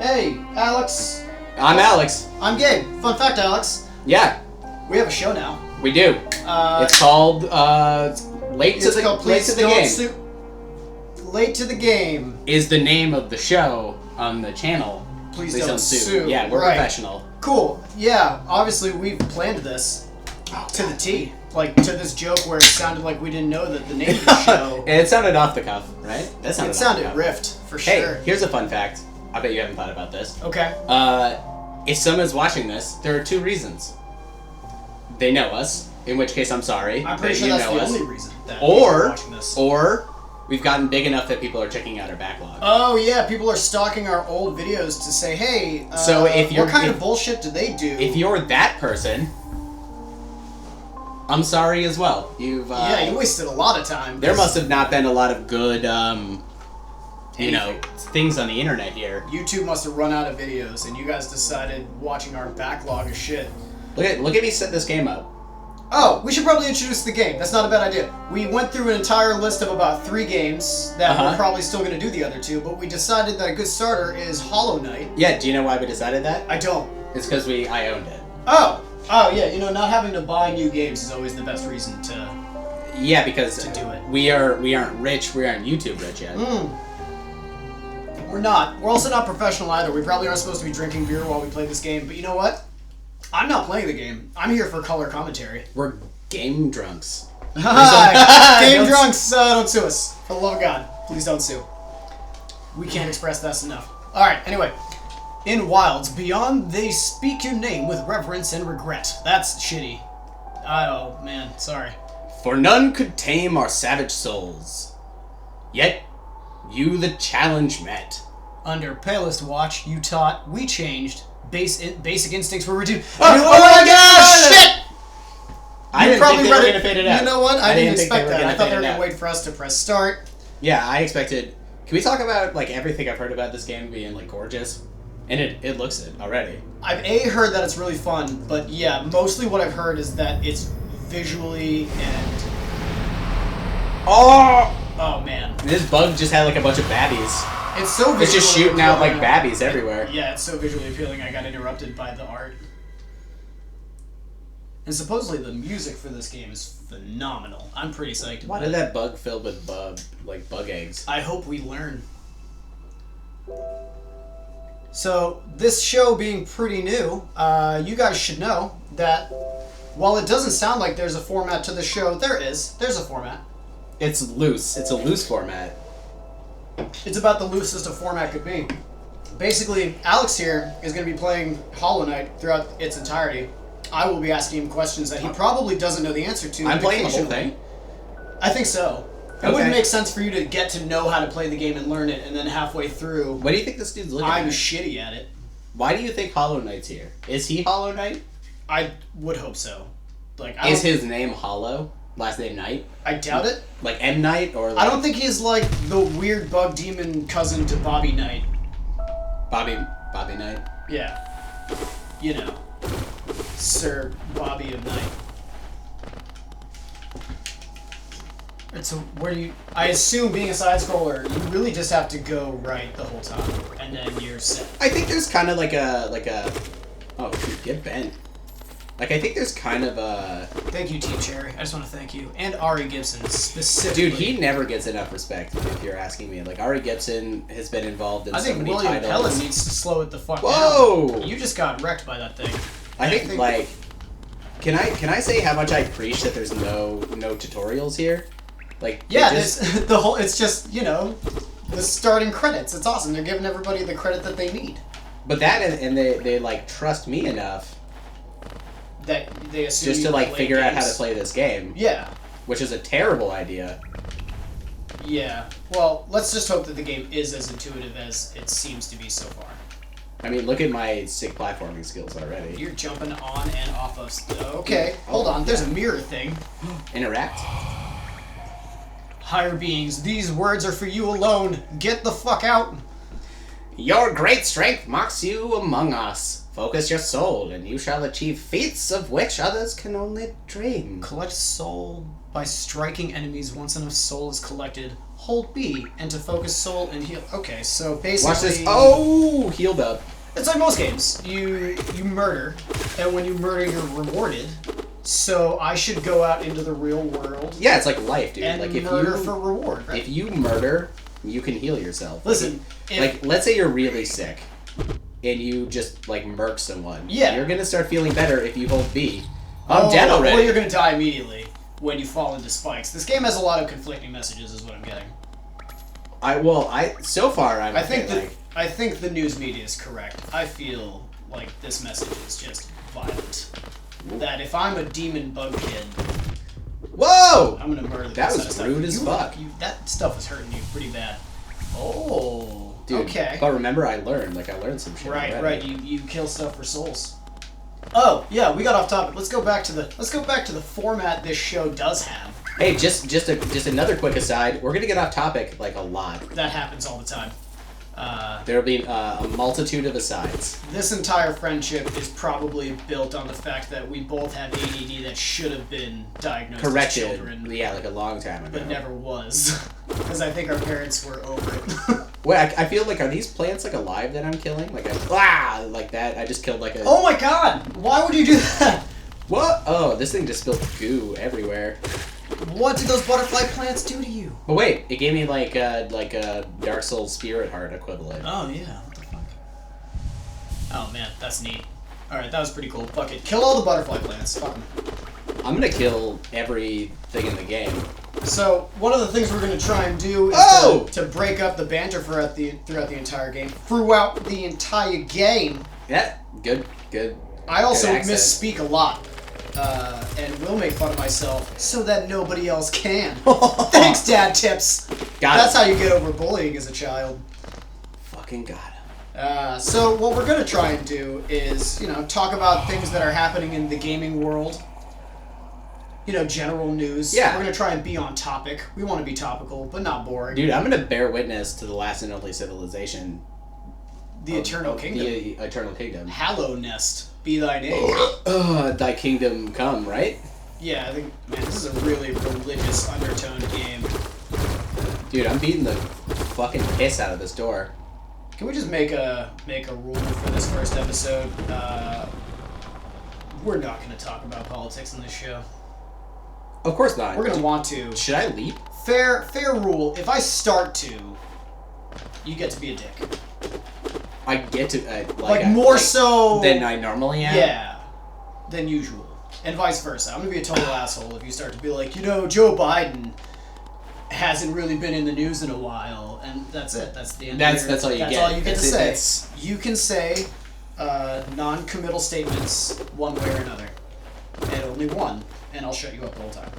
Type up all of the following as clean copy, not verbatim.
Hey, Alex. I'm Alex. I'm Gabe. Fun fact, Alex. Yeah, We have a show now. we do. It's called Late to the Game. Late to the Game. Is the name of the show on the channel. Please don't sue. Yeah, we're Right. professional. Cool. Yeah, obviously we've planned this to the T. Like, to this joke where it sounded like we didn't know that the name of the show. It sounded off the cuff, right? That It sounded sounded off the cuff. riffed, for Hey, sure. here's a fun fact. I bet you haven't thought about this. Okay. If someone's watching this, there are two reasons. They know us, in which case I'm sorry. I'm pretty that sure you that's know the us. only reason that people are watching this. Or we've gotten big enough that people are checking out our backlog. Oh yeah, people are stalking our old videos to say, hey, So if you're- what kind if- of bullshit do they do? If you're that person, I'm sorry as well. You've yeah, you wasted a lot of time. there must have not been a lot of good Anything. things on the internet here. YouTube must have run out of videos, and you guys decided watching our backlog of shit. Look at me set this game up. Oh, we should probably introduce the game. That's not a bad idea. We went through an entire list of about 3 games that we're probably still going to do the other 2, but we decided that a good starter is Hollow Knight. Yeah, do you know why we decided that? I don't. It's because I owned it. Oh, yeah, you know, not having to buy new games is always the best reason to... Yeah, because To do it. we aren't rich. We aren't YouTube rich yet. We're not. We're also not professional either. We probably aren't supposed to be drinking beer while we play this game, but you know what? I'm not playing the game. I'm here for color commentary. We're game drunks. Game Don't- drunks, don't sue us. For the love of God, please don't sue. We can't express that enough. Alright, anyway. In Wilds Beyond, they speak your name with reverence and regret. That's shitty. Oh, man, sorry. For none could tame our savage souls. Yet, you the challenge met. Under Palest Watch, you taught, we changed, basic instincts were reduced. Oh my God! Shit! I You didn't probably think they were read it- going to fade it out. You know what? I didn't expect think they that. I thought they were fade it going out. to wait for us to press start. Yeah, I expected... Can we talk about, like, everything I've heard about this game being, like, gorgeous? And it looks it already. I've heard that it's really fun, but yeah, mostly what I've heard is that it's visually and... Oh, man. This bug just had, like, a bunch of babbies. It's so visually It's just shooting out, like, appealing. babbies everywhere. Yeah, it's so visually appealing I got interrupted by the art. And supposedly the music for this game is phenomenal. I'm pretty psyched Why about did it. that bug filled with bug eggs? I hope we learn. So, this show being pretty new, you guys should know that while it doesn't sound like there's a format to the show, there's a format. It's loose. It's a loose format. It's about the loosest a format could be. Basically, Alex here is going to be playing Hollow Knight throughout its entirety. I will be asking him questions that he probably doesn't know the answer to. I'm playing the whole occasionally. thing? I think so. It Okay. wouldn't make sense for you to get to know how to play the game and learn it, and then halfway through, What do you think this dude's looking I'm at? shitty at it. Why do you think Hollow Knight's here? Is he Hollow Knight? I would hope so. Like, I Is don't- his name Hollow? Last name Knight? I doubt it. Like M. Knight or like I don't think he's like the weird bug demon cousin to Bobby Knight. Bobby Knight? Yeah. You know. Sir Bobby of Knight. And so where do you... I assume being a side-scroller, you really just have to go right the whole time, and then you're set. I think there's kind of like a oh shoot, get bent. Like I think there's kind of a Thank you, Team Cherry. I just want to thank you. And Ari Gibson, specifically. dude. He never gets enough respect. If you're asking me, like Ari Gibson has been involved in I so think many William titles. Pellin needs to slow it the fuck Whoa! down. You just got wrecked by that thing. I think like, can I say how much I preach that there's no tutorials here? Like Yeah, they just, the whole, it's just, you know, the starting credits. It's awesome. They're giving everybody the credit that they need. but that and they like trust me enough That they assume just you to like play figure out how to games. play this game, Yeah. which is a terrible idea. Yeah. Well, let's just hope that the game is as intuitive as it seems to be so far. I mean, look at my sick platforming skills already. You're jumping on and off of... Okay, hold on. There's a mirror thing. Interact. Higher beings, these words are for you alone. Get the fuck out. Your great strength mocks you among us. Focus your soul, and you shall achieve feats of which others can only dream. Collect soul by striking enemies. Once enough soul is collected, hold B, and to focus soul and heal. Okay, so basically... Watch this. Oh, healed up. It's like most games. You murder, and when you murder, you're rewarded. So I should go out into the real world. Yeah, it's like life, dude. And like murder for reward, right? If you murder, you can heal yourself. Listen, like let's say you're really sick, and you just like murk someone. Yeah. You're gonna start feeling better if you hold B. I'm dead already. Or you're gonna die immediately when you fall into spikes. This game has a lot of conflicting messages, is what I'm getting. So far I think the news media is correct. I feel like this message is just violent. That if I'm a demon bug kid, whoa! I'm gonna murder the That piss was out of stuff. rude as fuck. That stuff was hurting you pretty bad. Oh, dude. Okay. But remember, I learned some shit. Right, already. right. You kill stuff for souls. Oh yeah, we got off topic. Let's go back to the format this show does have. Hey, just another quick aside. We're gonna get off topic like a lot. That happens all the time. There'll be a multitude of asides. This entire friendship is probably built on the fact that we both have ADD that should have been diagnosed Corrected. as children. Yeah, like a long time ago. But never was. Because I think our parents were over it. Wait, I feel like, are these plants like alive that I'm killing? Like like that? I just killed like a... Oh my god! Why would you do that? What? Oh, this thing just spilled goo everywhere. What did those butterfly plants do to you? But wait, it gave me like a Dark Souls Spirit Heart equivalent. Oh yeah, what the fuck? Oh man, that's neat. Alright, that was pretty cool. Fuck it. Kill all the butterfly plants. Fuck them. I'm gonna kill everything in the game. So, one of the things we're gonna try and do is to break up the banter throughout the entire game. Throughout the entire game. Yeah, good. I also good accent. misspeak a lot. And will make fun of myself so that nobody else can. Thanks, Dad Tips. That's how you get over bullying as a child. Fucking got it. So what we're gonna try and do is, talk about things that are happening in the gaming world. General news. Yeah. We're gonna try and be on topic. We want to be topical, but not boring. Dude, I'm gonna bear witness to the last and only civilization. The Eternal Kingdom. The Eternal Kingdom. Hallow Nest, be thy name. Thy kingdom come, right? Yeah, I think, man, this is a really religious undertoned game. Dude, I'm beating the fucking piss out of this door. Can we just make a rule for this first episode? We're not going to talk about politics in this show. Of course not. We're going to want to. Should I leap? Fair rule. If I start to, you get to be a dick. I get to more so than I normally am. Yeah, than usual, and vice versa. I'm gonna be a total asshole if you start to be like, Joe Biden hasn't really been in the news in a while, and that's it. That's the end. That's all you get. That's all you get to say. You can say non-committal statements one way or another, and only one, and I'll shut you up the whole time.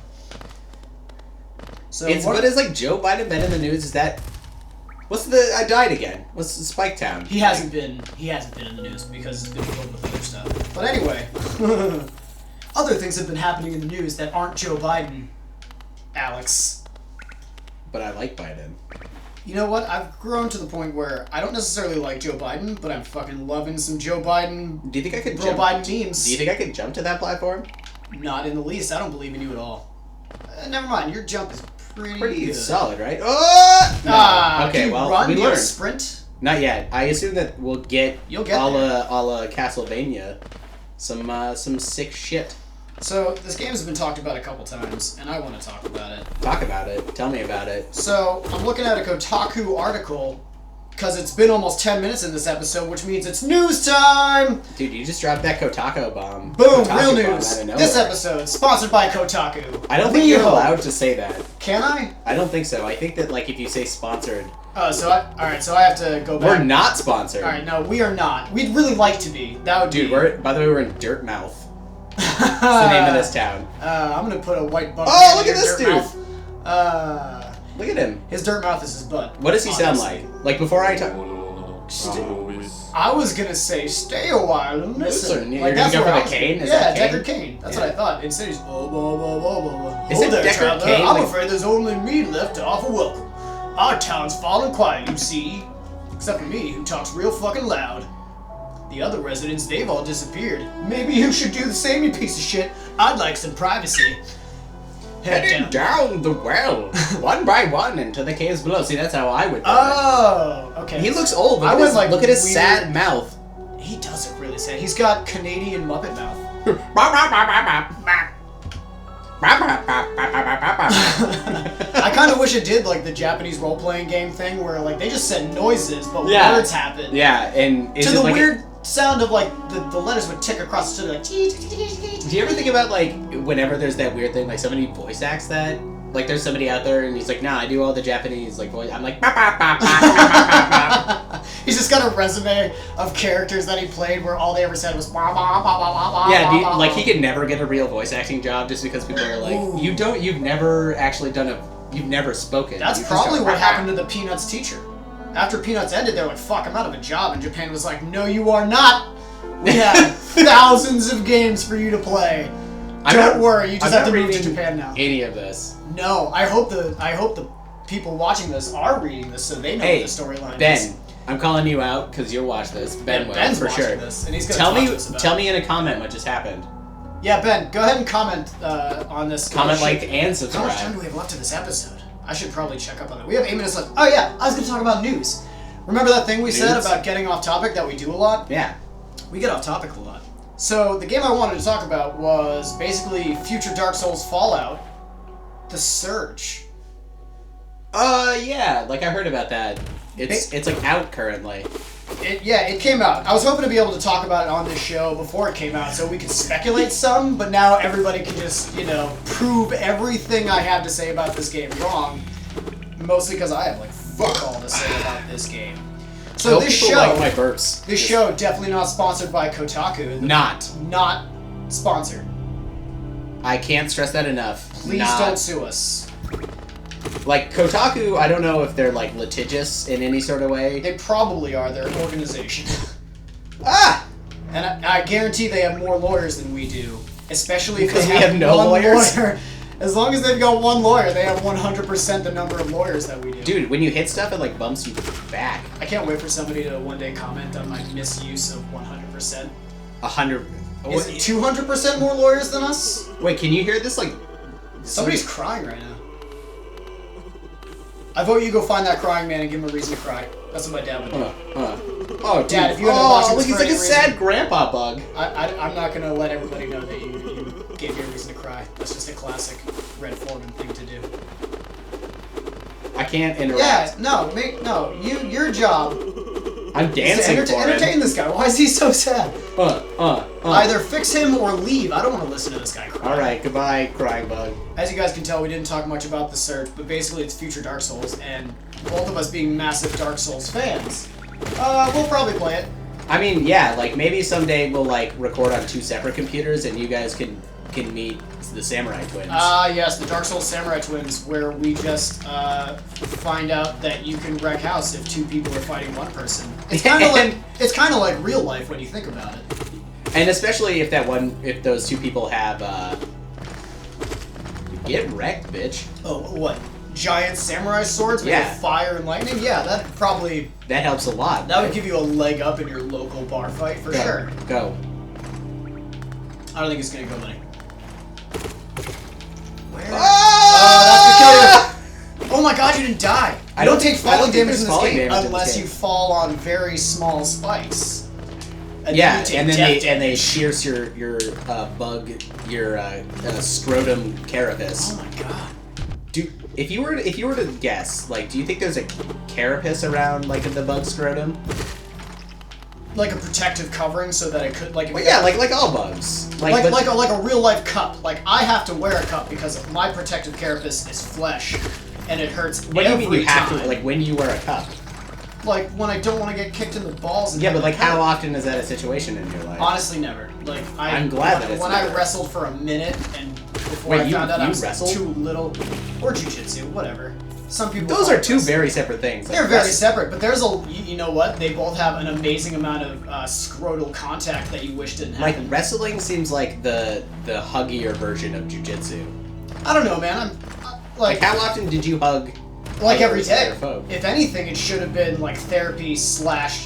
So what is like Joe Biden been in the news? Is that? I died again. What's the Spike Town? He hasn't been in the news because it's been filled with other stuff. But anyway, other things have been happening in the news that aren't Joe Biden, Alex. But I like Biden. You know what? I've grown to the point where I don't necessarily like Joe Biden, but I'm fucking loving some Joe Biden. Do you think I could Biden memes? Do you think I could jump to that platform? Not in the least. I don't believe in you at all. Never mind. Your jump is pretty good. Solid, right? Oh! No. Okay, do you well, run? we Do you learned. Sprint? Not yet. I assume that we'll get You'll get a la Castlevania some sick shit. So this game has been talked about a couple times, and I want to talk about it. Talk about it. Tell me about it. So I'm looking at a Kotaku article because it's been almost 10 minutes in this episode, which means it's news time. Dude, you just dropped that Kotaku bomb. Boom! Kotaku Real bomb news. out of nowhere. This episode sponsored by Kotaku. I don't think you're allowed to say that. Can I? I don't think so. I think that if you say sponsored. Oh, so I have to go back. We're not sponsored. All right, no, we are not. We'd really like to be. That would Dude, be. by the way, we're in Dirtmouth. That's the name of this town. I'm gonna put a white bump. Oh, look at this dude. Look at him. His dirt mouth is his butt. What does he sound like? Like before I talk. I was gonna say stay a while and listen. You're gonna go for the cane? Is that Deckard Cain. That's what I thought. Instead he's Is it there, Deckard traveler. Cain? I'm afraid there's only me left to offer welcome. Our town's fallen quiet, you see. Except for me, who talks real fucking loud. The other residents, they've all disappeared. Maybe you should do the same, you piece of shit. I'd like some privacy. Heading down the well, one by one, into the caves below. See, that's how I would do Oh, okay. it. He looks old. Look, I at would his, like look at his weird- sad mouth. He does look really sad. He's got Canadian Muppet mouth. I kind of wish it did like the Japanese role-playing game thing where like they just said noises, but words happen. Yeah, and To the weird sound of like the letters would tick across the like. Do you ever think about like whenever there's that weird thing, like somebody voice acts that? Like there's somebody out there and he's like, nah, I do all the Japanese like voice. I'm like, He's just got a resume of characters that he played where all they ever said was yeah, like he could never get a real voice acting job just because people are like, Ooh. you've never actually you've never spoken. That's You just probably go, what happened to the Peanuts teacher. After Peanuts ended, they're like, fuck, I'm out of a job. And Japan was like, no, you are not. We have thousands of games for you to play. Don't worry, you just have to move to Japan now. Any of this. No, I hope the people watching this are reading this so they know what the storyline is. Ben, I'm calling you out because you'll watch this. Ben will, Ben's for watching sure. this, and he's gonna tell talk me, to us about tell it. me in a comment what just happened. Yeah, Ben, go ahead and comment on this. Comment, Shit. like, and How subscribe. much time do we have left in this episode? I should probably check up on it. We have 8 minutes left. Oh yeah, I was going to talk about news. Remember that thing we said News? about getting off topic that we do a lot? Yeah. We get off topic a lot. So the game I wanted to talk about was basically future Dark Souls Fallout, The Surge. Yeah, like I heard about that. It's like out currently. It came out. I was hoping to be able to talk about it on this show before it came out so we could speculate some, but now everybody can just, prove everything I have to say about this game wrong. Mostly because I have, like, fuck all to say about this game. So this show, like my burps. this show definitely not sponsored by Kotaku. Not Sponsored. I can't stress that enough. Please don't sue us. Like Kotaku, I don't know if they're like litigious in any sort of way. They probably are their organization. Ah! And I guarantee they have more lawyers than we do. Especially if Because they we have no one lawyers? lawyer. As long as they've got one lawyer, they have 100% the number of lawyers that we do. Dude, when you hit stuff, it like bumps you back. I can't wait for somebody to one day comment on my misuse of 100%. 100. Is it 200% more lawyers than us? Wait, can you hear this? Like, Somebody's crying right now. I vote you go find that crying man and give him a reason to cry. That's what my dad would do. Oh, Dad, dude. if you end up watching this he's for like a any sad reason- grandpa bug. I'm not gonna let everybody know that you gave me a reason to cry. That's just a classic Red Foreman thing to do. I can't interact. Yeah, no, your job I'm is to dancing for entertain him. this guy. Why is he so sad? Either fix him or leave. I don't want to listen to this guy cry. Alright, goodbye, crying bug. As you guys can tell, we didn't talk much about The Surge, but basically it's future Dark Souls, and both of us being massive Dark Souls fans, we'll probably play it. I mean, yeah, like maybe someday we'll like record on 2 separate computers and you guys can meet the Samurai Twins. Yes, the Dark Souls Samurai Twins, where we just find out that you can wreck house if 2 people are fighting 1 person. It's kind of like real life when you think about it. And especially if those 2 people have get wrecked, bitch. Oh, what? Giant samurai swords made Yeah. of fire and lightning? Yeah, that That helps a lot. that would give you a leg up in your local bar fight for sure. Go. I don't think it's gonna go, buddy. Where? Ah! That's the killer. Oh my god, you didn't die. I I don't don't take think- I don't falling think damage in there's this falling game damage in this unless game. you fall on very small spikes. And Yeah, then you take and then death they damage. pierce your bug, your scrotum carapace. Oh my god. Dude, if you were to guess, like, do you think there's a carapace around like the bug scrotum? Like a protective covering so that it could like. If Well, it yeah, got- like all bugs. like but- a real life cup. Like I have to wear a cup because my protective carapace is flesh, and it hurts What do you every mean you have time. to? Like when you wear a cup? Like when I don't want to get kicked in the balls. And Yeah, but like hurt. how often is that a situation in your life? Honestly, never. Like I'm glad when, that it's when never. I wrestled for a minute and before Wait, I found out I you was wrestled? too little, or jujitsu, whatever. Some people. Those call are it 2 wrestling. very separate things. Like, They're very wrestling- separate, but there's you know what? They both have an amazing amount of scrotal contact that you wish didn't Like happen. wrestling seems like the huggier version of jujitsu. I don't know, man. I'm Like how often did you hug? like every others day. or folk? If anything, it should have been like therapy slash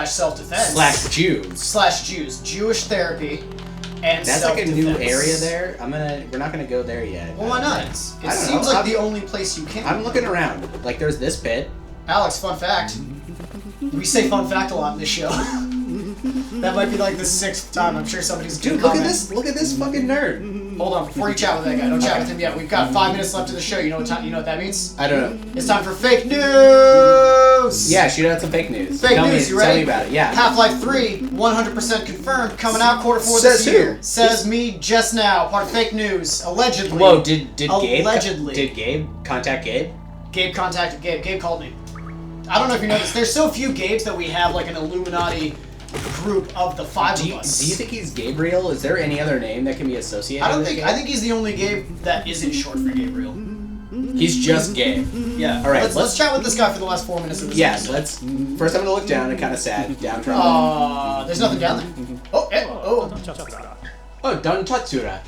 self defense Slash Jews. slash Jews, Jewish therapy, and That's like a new self-defense. area there. We're not gonna go there yet. Well, why not? It I don't seems know. like the only place you can. I'm looking around. Like, there's this pit. Alex, fun fact. We say fun fact a lot in this show. That might be like the 6th time. I'm sure somebody's gonna Dude, look at comment. this! Look at this fucking nerd. Hold on, before you chat with that guy, don't chat with him yet. We've got 5 minutes left of the show. You know what that means? I don't know. It's time for fake news. Yeah, shoot out some fake news. Fake tell news. Me, You ready? Tell me about it. Yeah. Half-Life 3, 100% confirmed, coming out Q4 Says this year. who? Says me just now. Part of fake news. Allegedly. Whoa! Did Gabe? Allegedly. Did Gabe contact Gabe? Gabe contacted Gabe. Gabe called me. I don't know if you noticed. There's so few Gabes that we have like an Illuminati group of the 5 Do of you us. think he's Gabriel? Is there any other name that can be associated? I don't with think. Gabe? I think he's the only Gabe that isn't short for Gabriel. He's just Gabe. Yeah. All right, Let's chat with this guy for the last 4 minutes of this. Yeah. episode. Let's. First, I'm gonna look down and kind of sad, downtrodden. There's nothing down there. Oh. Oh, Don Tatsura.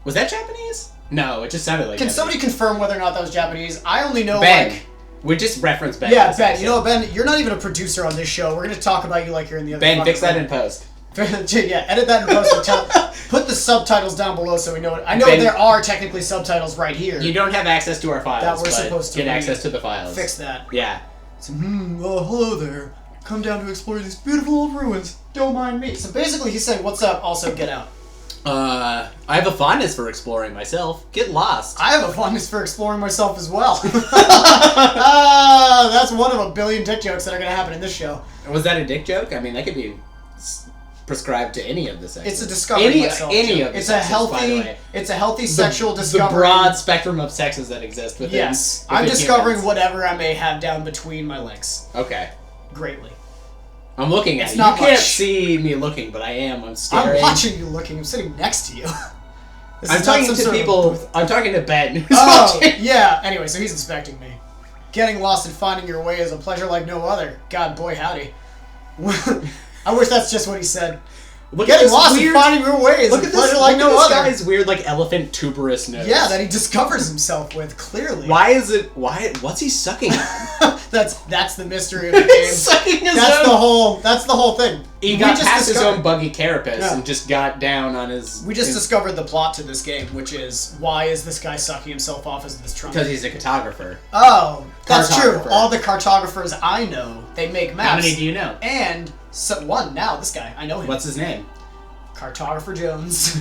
Was that Japanese? No, it just sounded like. Can Japanese. somebody confirm whether or not that was Japanese? I only know Ben? like. We just reference Ben. Yeah, Ben. You know what, Ben? You're not even a producer on this show. We're gonna talk about you like you're in the other. Ben, fucking fix that room. in post. Yeah, edit that in post and put the subtitles down below so we know it. I know Ben- there are technically subtitles right here. You don't have access to our files. That we're but supposed to get read. access to the files. Fix that. Yeah. So, hello there. Come down to explore these beautiful old ruins. Don't mind me. So basically he's saying, what's up, also get out. I have a fondness for exploring myself. Get lost. I have a fondness for exploring myself as well. That's one of a billion dick jokes that are going to happen in this show. Was that a dick joke? I mean, that could be prescribed to any of the sexes. It's a discovery myself Any joke. of the It's sexes, a healthy. by the way. It's a healthy sexual The discovery. broad spectrum of sexes that exist within. Yes, within I'm discovering humans. whatever I may have down between my legs. Okay. Greatly. I'm looking at It's you. not You can't much. see me looking, but I am. I'm staring. I'm watching you looking. I'm sitting next to you. This I'm is not talking some to sort of people. booth. I'm talking to Ben. Who's Oh, watching. yeah. Anyway, so he's inspecting me. Getting lost and finding your way is a pleasure like no other. God, boy, howdy. I wish that's just what he said. Look at Getting this lost weird. and finding your way is Look a at this. pleasure like Look no at this other. guy's weird, like elephant tuberous nose. Yeah, that he discovers himself with, clearly. Why is it? Why? What's he sucking on? That's the mystery of the game. Sucking his That's own. the whole thing. He We got just past his discovered- own buggy carapace Yeah. and just got down on his. We just discovered the plot to this game, which is why is this guy sucking himself off as this trunk? Because he's a cartographer. Oh, that's true. Cartographer. All the cartographers I know, they make maps. How many do you know? And one now. This guy, I know him. What's his name? Cartographer Jones.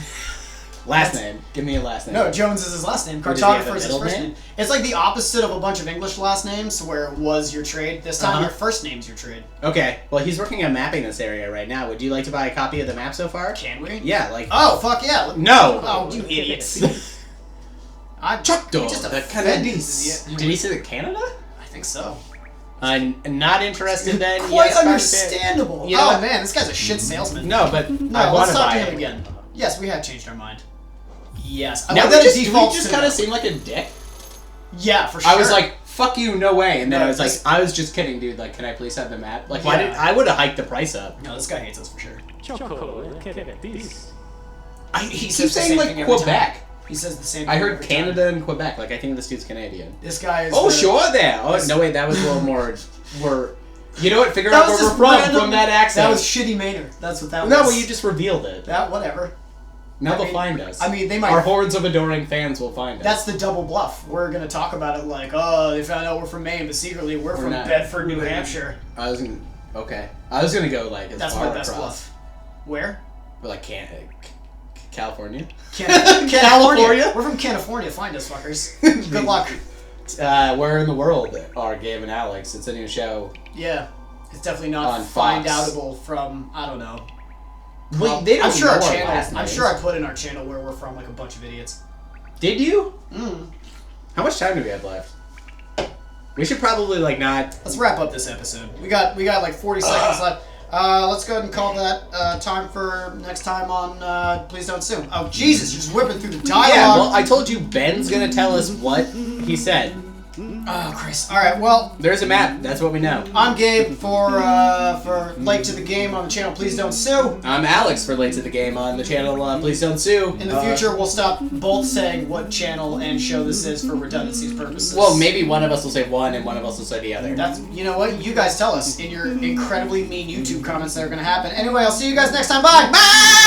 Last name. Give me a last name. No, Jones is his last name. Does he have a Cartographer is his middle first name? name. It's like the opposite of a bunch of English last names, where it was your trade. This time, Uh-huh. your first name's your trade. Okay. Well, he's working on mapping this area right now. Would you like to buy a copy of the map so far? Can we? Yeah, like. Oh, fuck yeah. No. Oh, you idiots. I'm Choctaw, just the offended. Canadians. Did he say the Canada? I think so. I'm not interested then. Quite yes, understandable. You know Oh what? man, this guy's a shit salesman. No, but No, I want let's to talk buy to him it. again. Yes, we have changed our mind. Yes. I Now like we that it just, do we defaults just to kind of no. seem like a dick. Yeah, for sure. I was like, "Fuck you, no way," and then No, I was like, this- "I was just kidding, dude. Like, can I please have the map? Like, why Yeah. did I would have hiked the price up? no, this guy hates us for sure. He says keeps the saying same like thing every Quebec. He says the same. I thing heard every time. Canada and Quebec. Like, I think this dude's Canadian. This guy is. Oh, the- sure, there. Oh this- no, wait, that was a little more. We're. You know what? Figure That out was where we're just from random- that accent. That was shitty Maynard. That's what that was. No, well, you just revealed it. That whatever. Now I they'll mean- find us. I mean, they might. Our hordes of adoring fans will find us. That's the double bluff. We're gonna talk about it like, oh, they found out we're from Maine, but secretly we're from not. Bedford, New Hampshire. I was gonna. Okay. I was gonna go like as That's far my best across. bluff. Where? But like California. California. We're from California. Find us, fuckers. Good luck. Where in the world are Gabe and Alex? It's a new show. Yeah, it's definitely not On find Fox. outable from I don't know. Well, they don't I'm sure know our our channel. last I'm names. sure I put in our channel where we're from like a bunch of idiots. Did you? Mm. How much time do we have left? We should probably like not. Let's wrap up this episode. We got like 40 seconds left. Let's go ahead and call that time for next time on Please Don't Sue. Oh Jesus, you're just whipping through the dialogue. Yeah, well, I told you Ben's gonna tell us what he said. Oh Chris. All right. Well, There's a map. That's what we know. I'm Gabe for Late to the Game on the channel Please Don't Sue. I'm Alex for Late to the Game on the channel Please Don't Sue. In the future, we'll stop both saying what channel and show this is for redundancy's purposes. Well, maybe one of us will say one and one of us will say the other. That's, you know what? You guys tell us in your incredibly mean YouTube comments that are going to happen. Anyway, I'll see you guys next time. Bye! Bye!